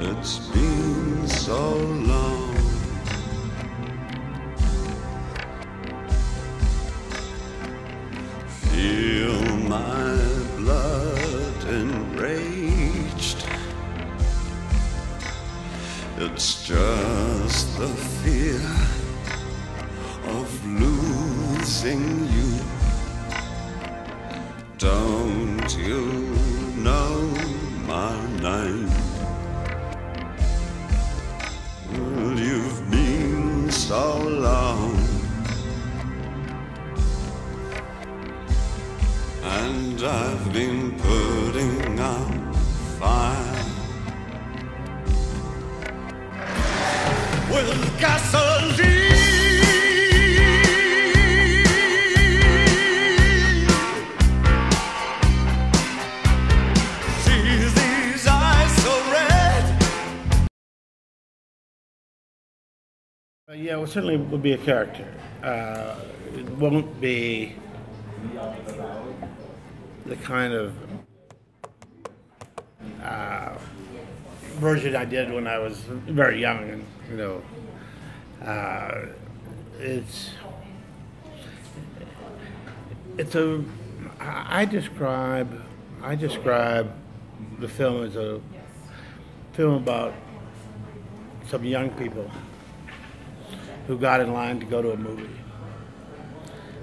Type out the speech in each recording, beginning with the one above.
It's been so long. Feel my blood enraged. It's just the fear of losing you. Don't you know my name? Well, you've been so long, and I've been putting out fire with gasoline. Yeah, well, certainly will be a character. It won't be the kind of version I did when I was very young, and I describe the film as a film about some young people who got in line to go to a movie.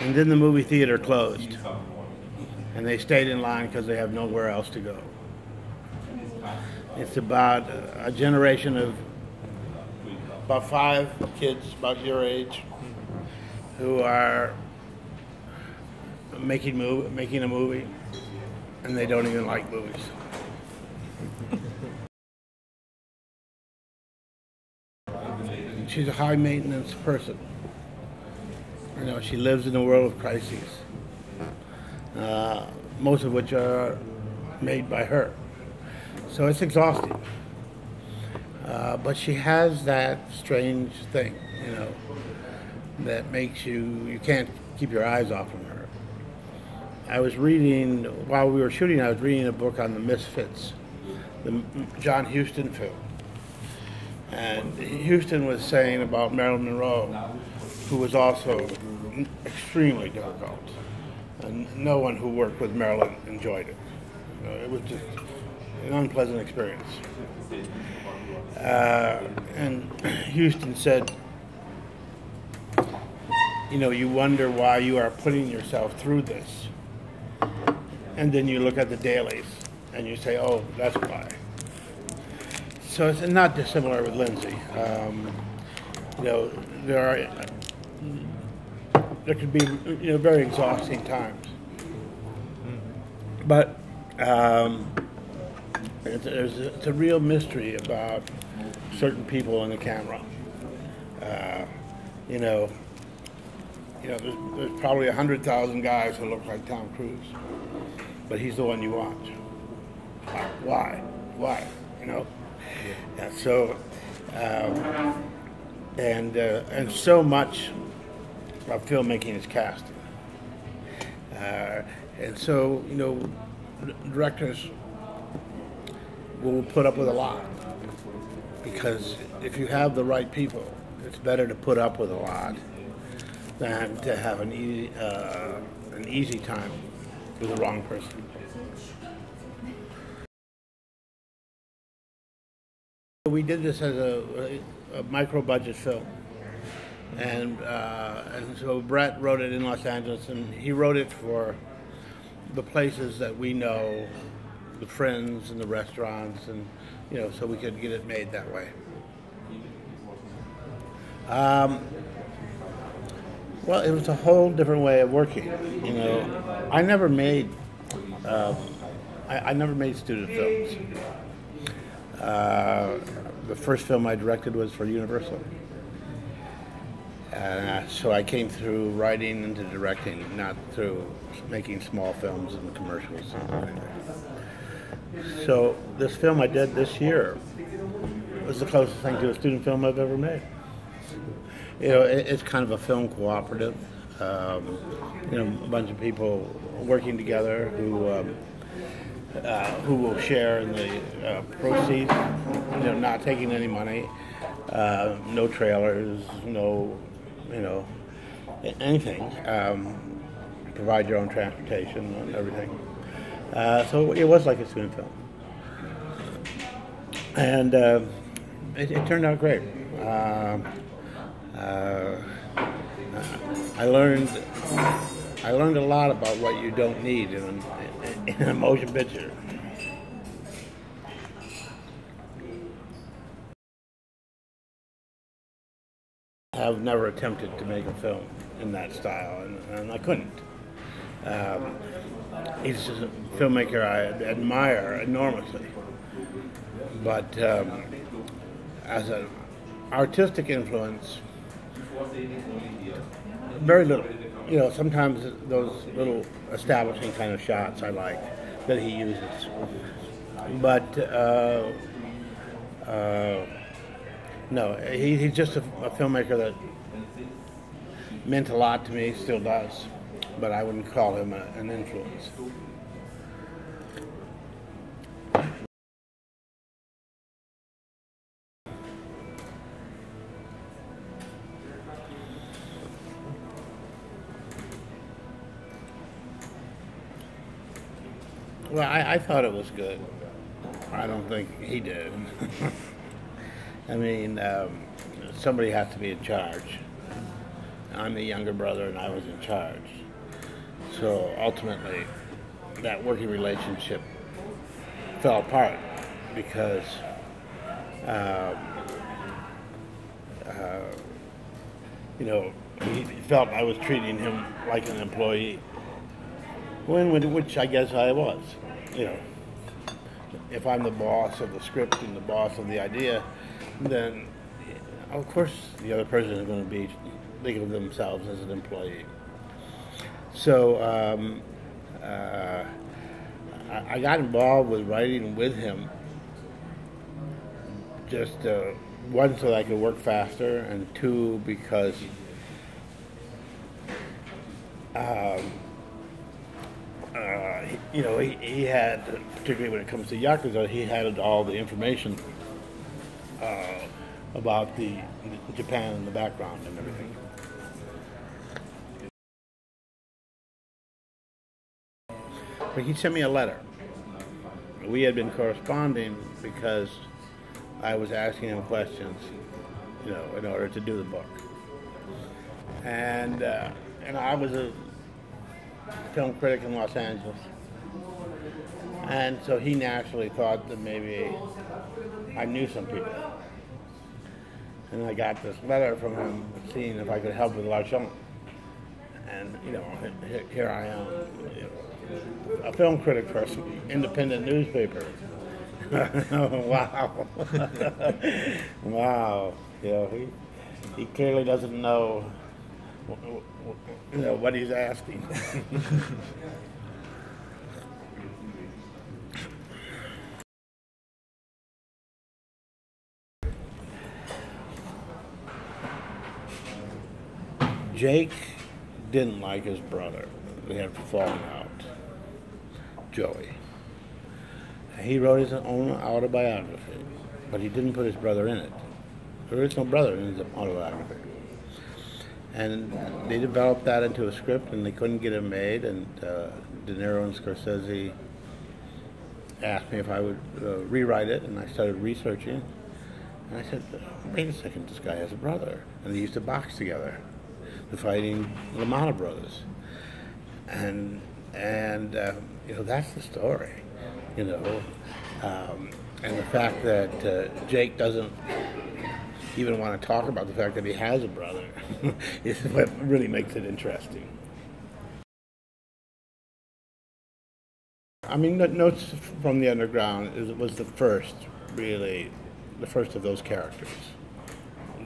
And then the movie theater closed. And they stayed in line because they have nowhere else to go. It's about a generation of about 5 kids about your age who are making a movie, and they don't even like movies. She's a high maintenance person. She lives in a world of crises, most of which are made by her. So it's exhausting. But she has that strange thing, that makes you can't keep your eyes off of her. I was reading, while we were shooting, I was reading a book on the Misfits, the John Huston film. And Huston was saying about Marilyn Monroe, who was also extremely difficult. And no one who worked with Marilyn enjoyed it. It was just an unpleasant experience. And Huston said, you wonder why you are putting yourself through this. And then you look at the dailies and you say, oh, that's why. So it's not dissimilar with Lindsay. There could be very exhausting times, but it's a real mystery about certain people on the camera. There's probably 100,000 guys who look like Tom Cruise, but he's the one you watch. Why? Yeah, so, and so much of filmmaking is casting. And so, directors will put up with a lot, because if you have the right people, it's better to put up with a lot than to have an easy time with the wrong person. We did this as a micro-budget film, and so Brett wrote it in Los Angeles, and he wrote it for the places that we know, the friends and the restaurants, and so we could get it made that way. Well, it was a whole different way of working. I never made student films. The first film I directed was for Universal. So I came through writing into directing, not through making small films and commercials. So this film I did this year was the closest thing to a student film I've ever made. It's kind of a film cooperative. A bunch of people working together who who will share in the proceeds, not taking any money, no trailers, no, anything. Provide your own transportation and everything. So it was like a student film. And it turned out great. I learned a lot about what you don't need in a motion picture. I've never attempted to make a film in that style, and I couldn't. He's just a filmmaker I admire enormously, but as an artistic influence, very little. Sometimes those little establishing kind of shots I like that he uses, but no, he's just a filmmaker that meant a lot to me, still does, but I wouldn't call him an influence. Well, I thought it was good. I don't think he did. I mean, somebody has to be in charge. I'm the younger brother and I was in charge. So ultimately, that working relationship fell apart because he felt I was treating him like an employee. Which I guess I was. If I'm the boss of the script and the boss of the idea, then of course the other person is going to think of themselves as an employee. So I got involved with writing with him, just one, so that I could work faster, and two, because he had, particularly when it comes to Yakuza, he had all the information about the Japan and the background and everything. But he sent me a letter. We had been corresponding because I was asking him questions, in order to do the book. And I was a film critic in Los Angeles. And so he naturally thought that maybe I knew some people. And I got this letter from him seeing if I could help with l'argent. And, here I am, a film critic for an independent newspaper. Wow. Wow. He clearly doesn't know, what he's asking. Jake didn't like his brother. They had fallen out. Joey. He wrote his own autobiography, but he didn't put his brother in it. There is no brother in his autobiography. And they developed that into a script, and they couldn't get it made, and De Niro and Scorsese asked me if I would rewrite it, and I started researching. And I said, wait a second, this guy has a brother. And they used to box together, the Fighting LaMotta brothers. And that's the story, and the fact that Jake doesn't even want to talk about the fact that he has a brother is what really makes it interesting. I mean, Notes from the Underground was the first of those characters.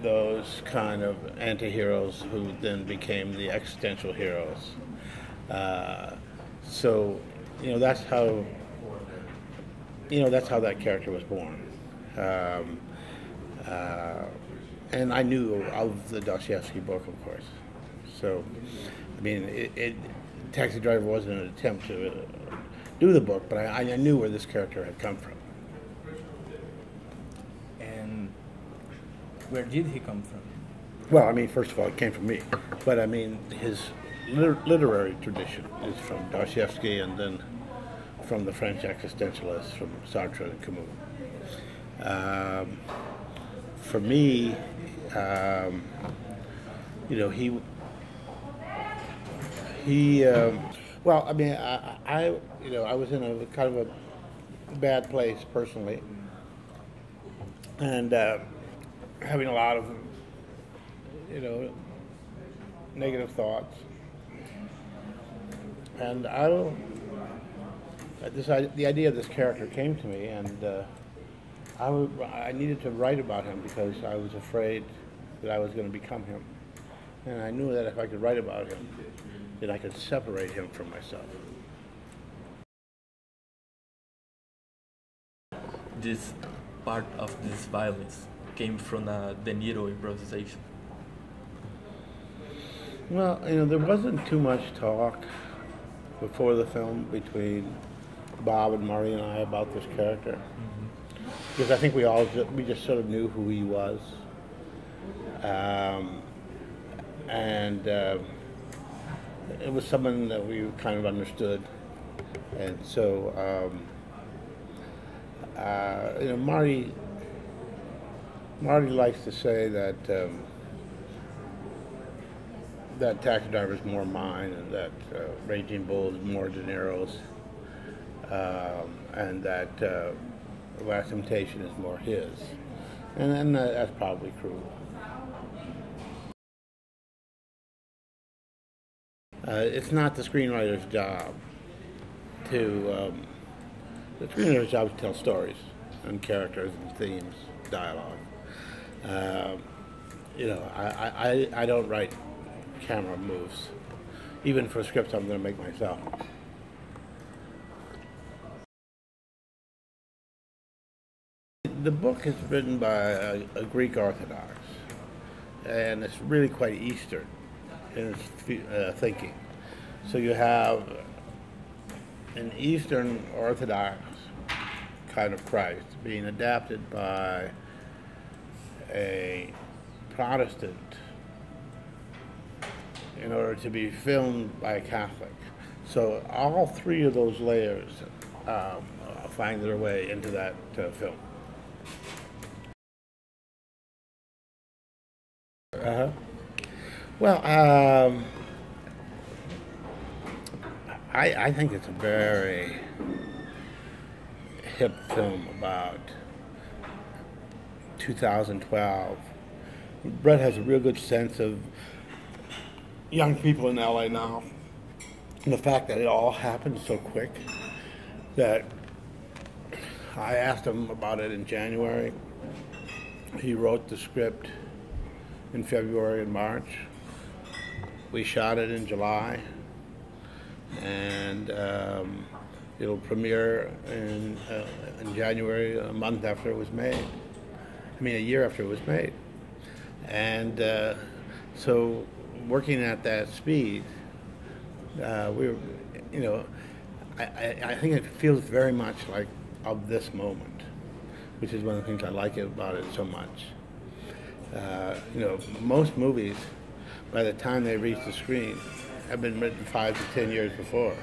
Those kind of anti-heroes who then became the existential heroes. So, that's how that character was born. And I knew of the Dostoevsky book, of course. So, I mean, Taxi Driver wasn't an attempt to do the book, but I knew where this character had come from. And where did he come from? Well, I mean, first of all, it came from me, but I mean, his literary tradition is from Dostoevsky, and then from the French existentialists, from Sartre and Camus. For me, you know, well, I mean, you know, I was in a kind of a bad place personally, and having a lot of, you know, negative thoughts, and the idea of this character came to me, and I needed to write about him because I was afraid that I was going to become him, and I knew that if I could write about him, then I could separate him from myself. This part of this violence came from a De Niro improvisation. Well, you know, there wasn't too much talk before the film between Bob and Murray and I about this character, because I think we just sort of knew who he was, and it was someone that we kind of understood, and so you know, Marty likes to say that that Taxi Driver is more mine, and that Raging Bull is more De Niro's, and that Last Temptation is more his, and that's probably true. It's not the screenwriter's job to. The screenwriter's job is to tell stories and characters and themes, dialogue. You know, I don't write camera moves, even for scripts I'm going to make myself. The book is written by a Greek Orthodox, and it's really quite Eastern in its thinking. So you have an Eastern Orthodox kind of Christ being adapted by a Protestant in order to be filmed by a Catholic. So all three of those layers find their way into that film. Well, I think it's a very hip film about 2012. Brett has a real good sense of young people in LA now, and the fact that it all happened so quick that I asked him about it in January. He wrote the script in February and March. We shot it in July, and it'll premiere in January, a month after it was made. I mean, a year after it was made. And so, working at that speed, we were, you know, I think it feels very much like of this moment, which is one of the things I like about it so much. You know, most movies, by the time they reach the screen, have been written 5 to 10 years before.